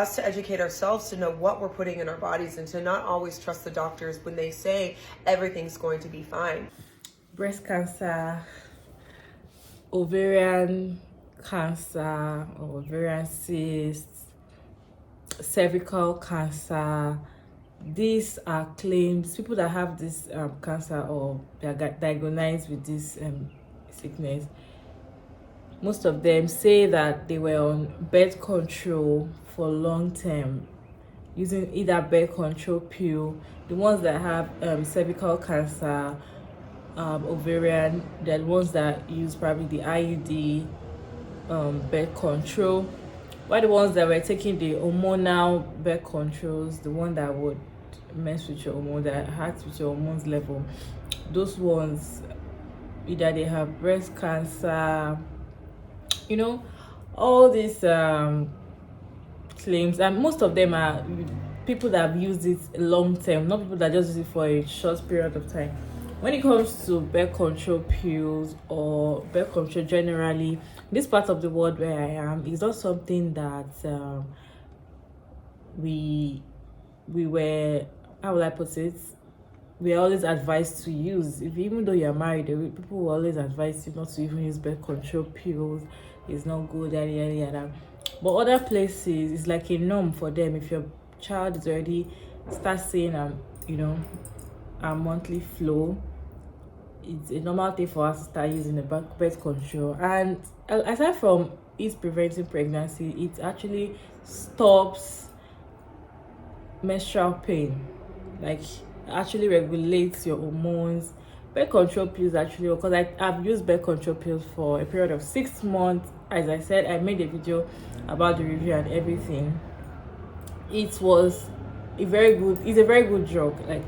Us to educate ourselves, to know what we're putting in our bodies, and to not always trust the doctors when they say everything's going to be fine. Breast cancer, ovarian cancer, or ovarian cyst, cervical cancer. These are claims people that have this cancer, or they are diagnosed with this sickness. Most of them say that they were on birth control for long term, using either birth control pill. The ones that have cervical cancer, ovarian, they're the ones that use probably the IUD, birth control. While the ones that were taking the hormonal birth controls, the one that would mess with your hormone, that hacks with your hormones level, those ones, either they have breast cancer, all these claims, and most of them are people that have used it long term, not people that just use it for a short period of time. When it comes to birth control pills or birth control generally, this part of the world where I am is not something that we were, how will I put it, we are always advised to use. Even though you're married, people will always advise you not to even use birth control pills. It's not good, yada. But other places, it's like a norm for them. If your child is already start seeing a monthly flow, it's a normal thing for us to start using the birth control. And aside from it preventing pregnancy, it actually stops menstrual pain. Like, actually regulates your hormones. Birth control pills actually, because I've used birth control pills for a period of 6 months. As I said, I made a video about the review and everything. It was it's a very good drug. Like,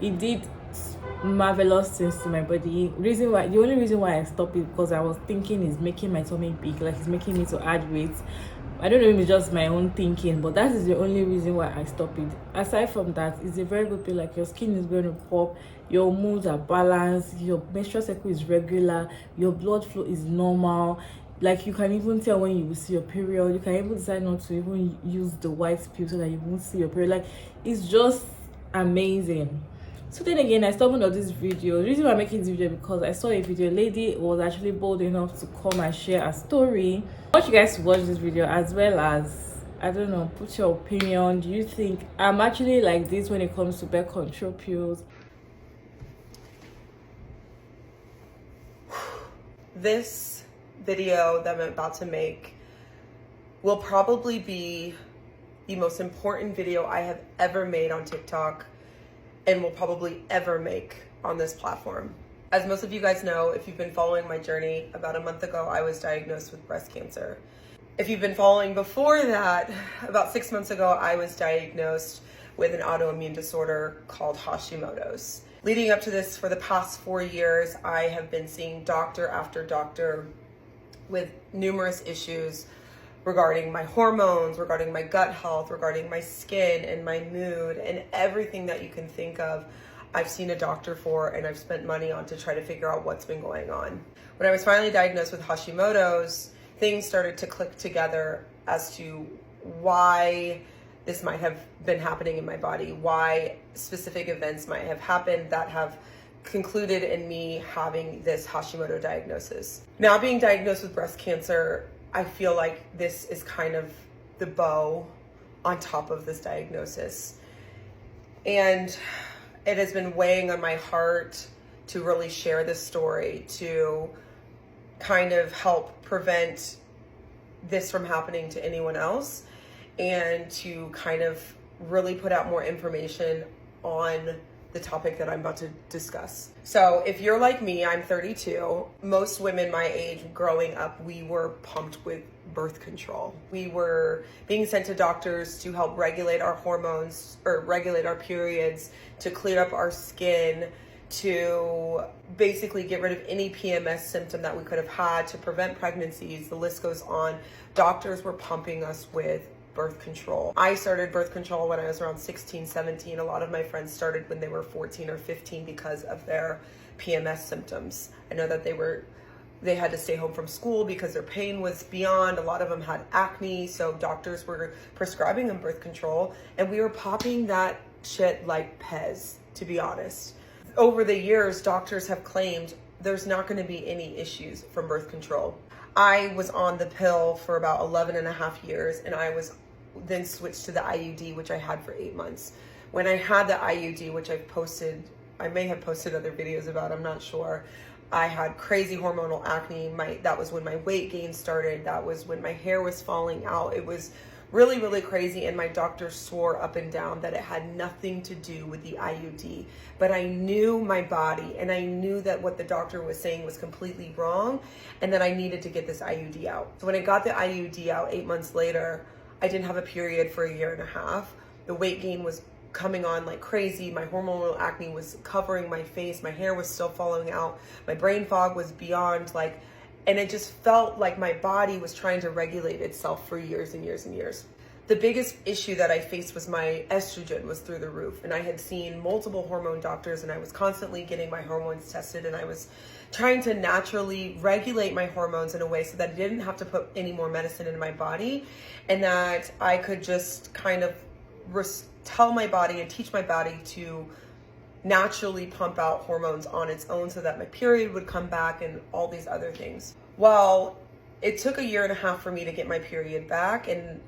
it did marvelous things to my body. The only reason why I stopped it, because I was thinking it's making my tummy big, like it's making me to add weight. I don't know if it's just my own thinking, but that is the only reason why I stopped it. Aside from that, it's a very good pill. Like, your skin is going to pop, your hormones are balanced, your menstrual cycle is regular, your blood flow is normal. Like, you can even tell when you will see your period. You can even decide not to even use the white pill so that you won't see your period. Like, it's just amazing. So then again, I stumbled on this video. The reason why I'm making this video, because I saw a video. A lady was actually bold enough to come and share a story. I want you guys to watch this video, as well as, I don't know, put your opinion. Do you think I'm actually like this when it comes to birth control pills? This video that I'm about to make will probably be the most important video I have ever made on TikTok, and will probably ever make on this platform. As most of you guys know, if you've been following my journey, about a month ago, I was diagnosed with breast cancer. If you've been following before that, about 6 months ago, I was diagnosed with an autoimmune disorder called Hashimoto's. Leading up to this, for the past 4 years, I have been seeing doctor after doctor with numerous issues regarding my hormones, regarding my gut health, regarding my skin and my mood, and everything that you can think of. I've seen a doctor for, and I've spent money on to try to figure out what's been going on. When I was finally diagnosed with Hashimoto's, things started to click together as to why this might have been happening in my body, why specific events might have happened that have concluded in me having this Hashimoto diagnosis. Now, being diagnosed with breast cancer, I feel like this is kind of the bow on top of this diagnosis. And it has been weighing on my heart to really share this story, to kind of help prevent this from happening to anyone else, and to kind of really put out more information on the topic that I'm about to discuss. So if you're like me, I'm 32. Most women my age growing up, we were pumped with birth control. We were being sent to doctors to help regulate our hormones, or regulate our periods, to clear up our skin, to basically get rid of any PMS symptom that we could have had, to prevent pregnancies. The list goes on. Doctors were pumping us with birth control. I started birth control when I was around 16, 17. A lot of my friends started when they were 14 or 15 because of their PMS symptoms. I know that they were They had to stay home from school because their pain was beyond. A lot of them had acne, so doctors were prescribing them birth control, and we were popping that shit like Pez, to be honest. Over the years, doctors have claimed there's not going to be any issues from birth control. I was on the pill for about 11 and a half years, and I was then switched to the IUD, which I had for 8 months. When I had the IUD, which I may have posted other videos about, I'm not sure. I had crazy hormonal acne. That was when my weight gain started. That was when my hair was falling out. It was really, really crazy. And my doctor swore up and down that it had nothing to do with the IUD. But I knew my body, and I knew that what the doctor was saying was completely wrong, and that I needed to get this IUD out. So when I got the IUD out 8 months later, I didn't have a period for a year and a half. The weight gain was coming on like crazy. My hormonal acne was covering my face. My hair was still falling out. My brain fog was beyond and it just felt like my body was trying to regulate itself for years and years and years. The biggest issue that I faced was my estrogen was through the roof, and I had seen multiple hormone doctors, and I was constantly getting my hormones tested, and I was trying to naturally regulate my hormones in a way so that I didn't have to put any more medicine in my body, and that I could just kind of tell my body and teach my body to naturally pump out hormones on its own so that my period would come back and all these other things. Well, it took a year and a half for me to get my period back, and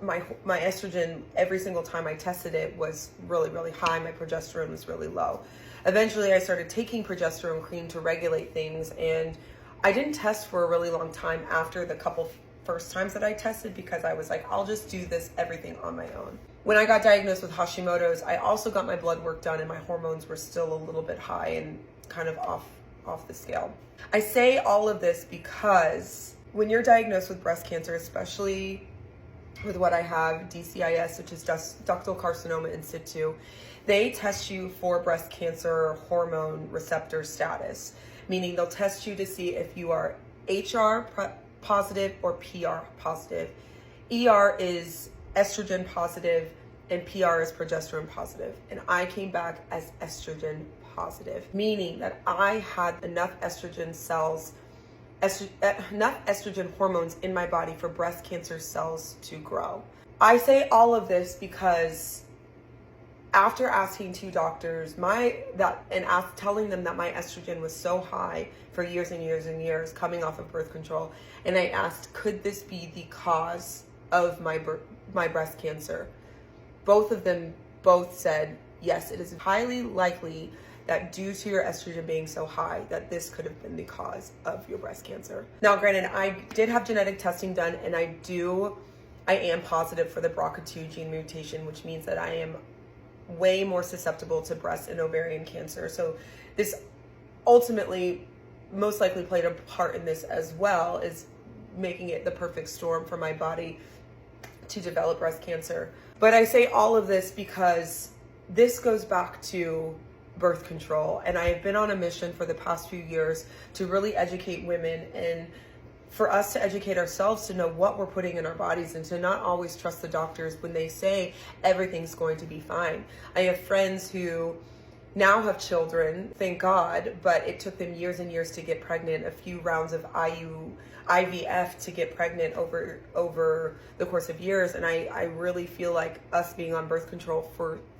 my estrogen, every single time I tested it, was really, really high. My progesterone was really low. Eventually, I started taking progesterone cream to regulate things, and I didn't test for a really long time after the couple first times that I tested, because I was like, I'll just do everything on my own. When I got diagnosed with Hashimoto's, I also got my blood work done, and my hormones were still a little bit high and kind of off the scale. I say all of this because when you're diagnosed with breast cancer, especially with what I have, DCIS, which is ductal carcinoma in situ, they test you for breast cancer hormone receptor status, meaning they'll test you to see if you are HR positive or PR positive. ER is estrogen positive, and PR is progesterone positive. And I came back as estrogen positive, meaning that I had enough estrogen cells, enough estrogen hormones in my body for breast cancer cells to grow. I say all of this because after asking two doctors telling them that my estrogen was so high for years and years and years coming off of birth control, and I asked, could this be the cause of my breast cancer? Both of them said, yes, it is highly likely that due to your estrogen being so high, that this could have been the cause of your breast cancer. Now, granted, I did have genetic testing done, and I am positive for the BRCA2 gene mutation, which means that I am way more susceptible to breast and ovarian cancer. So this ultimately most likely played a part in this as well, is making it the perfect storm for my body to develop breast cancer. But I say all of this because this goes back to birth control, and I have been on a mission for the past few years to really educate women, and for us to educate ourselves to know what we're putting in our bodies, and to not always trust the doctors when they say everything's going to be fine. I have friends who now have children, thank God, but it took them years and years to get pregnant, a few rounds of IVF to get pregnant over the course of years. And I really feel like us being on birth control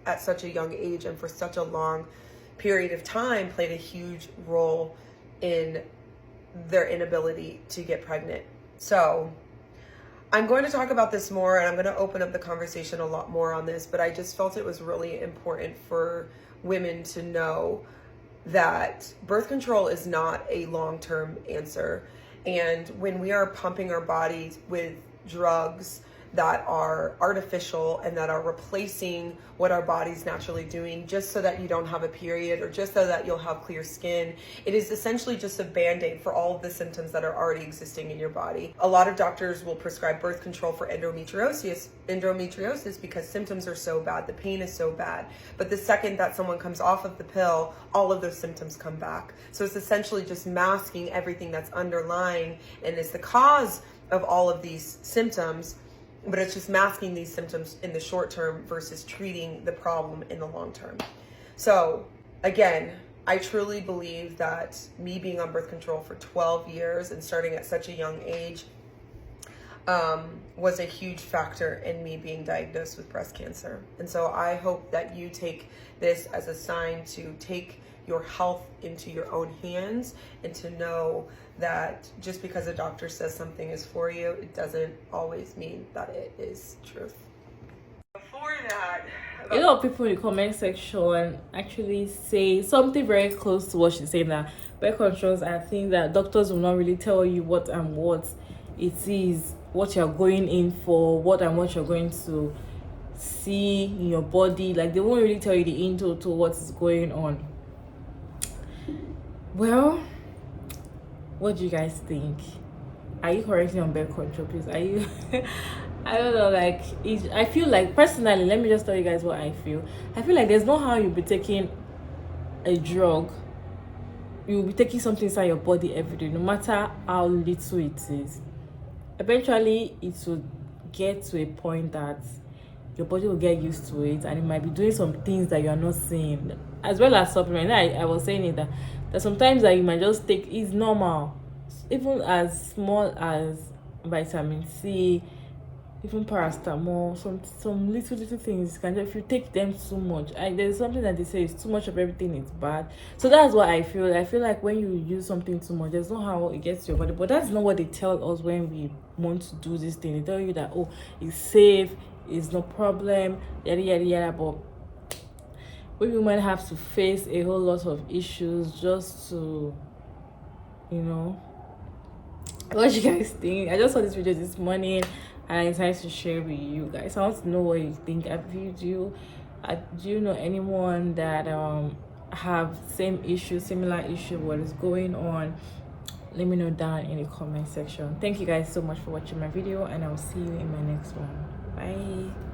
at such a young age and for such a long period of time played a huge role in their inability to get pregnant. So I'm going to talk about this more, and I'm going to open up the conversation a lot more on this, but I just felt it was really important for women to know that birth control is not a long-term answer. And when we are pumping our bodies with drugs that are artificial and that are replacing what our body's naturally doing just so that you don't have a period or just so that you'll have clear skin, it is essentially just a band-aid for all of the symptoms that are already existing in your body. A lot of doctors will prescribe birth control for endometriosis because symptoms are so bad, the pain is so bad. But the second that someone comes off of the pill, all of those symptoms come back. So it's essentially just masking everything that's underlying and is the cause of all of these symptoms, but it's just masking these symptoms in the short term versus treating the problem in the long term. So again, I truly believe that me being on birth control for 12 years and starting at such a young age was a huge factor in me being diagnosed with breast cancer. And so I hope that you take this as a sign to take your health into your own hands, and to know that just because a doctor says something is for you, it doesn't always mean that it is truth. Before that, a lot of people in the comment section actually say something very close to what she's saying, that birth controls are things that doctors will not really tell you what it is, what you're going in for, what you're going to see in your body. Like, they won't really tell you the intro to what is going on. Well, what do you guys think? Are you currently on birth control, please? Are you I don't know, like, I feel like, personally, let me just tell you guys what I feel like there's no how you'll be taking a drug, you'll be taking something inside your body every day, no matter how little it is. Eventually it will get to a point that your body will get used to it, and it might be doing some things that you are not seeing, as well as supplement. I was saying it, that sometimes that you might just take is normal, even as small as vitamin C, even paracetamol, some little things can, if you take them too much, there's something that they say is too much of everything is bad. So that's what I feel like when you use something too much, there's no how it gets to your body. But that's not what they tell us when we want to do this thing. They tell you that, oh, it's safe, it's no problem, yada yada yada. But we women have to face a whole lot of issues just to, what you guys think. I just saw this video this morning and I decided to share with you guys. I want to know what you think. Do you know anyone that have similar issue, what is going on? Let me know down in the comment section. Thank you guys so much for watching my video, and I'll see you in my next one. Bye.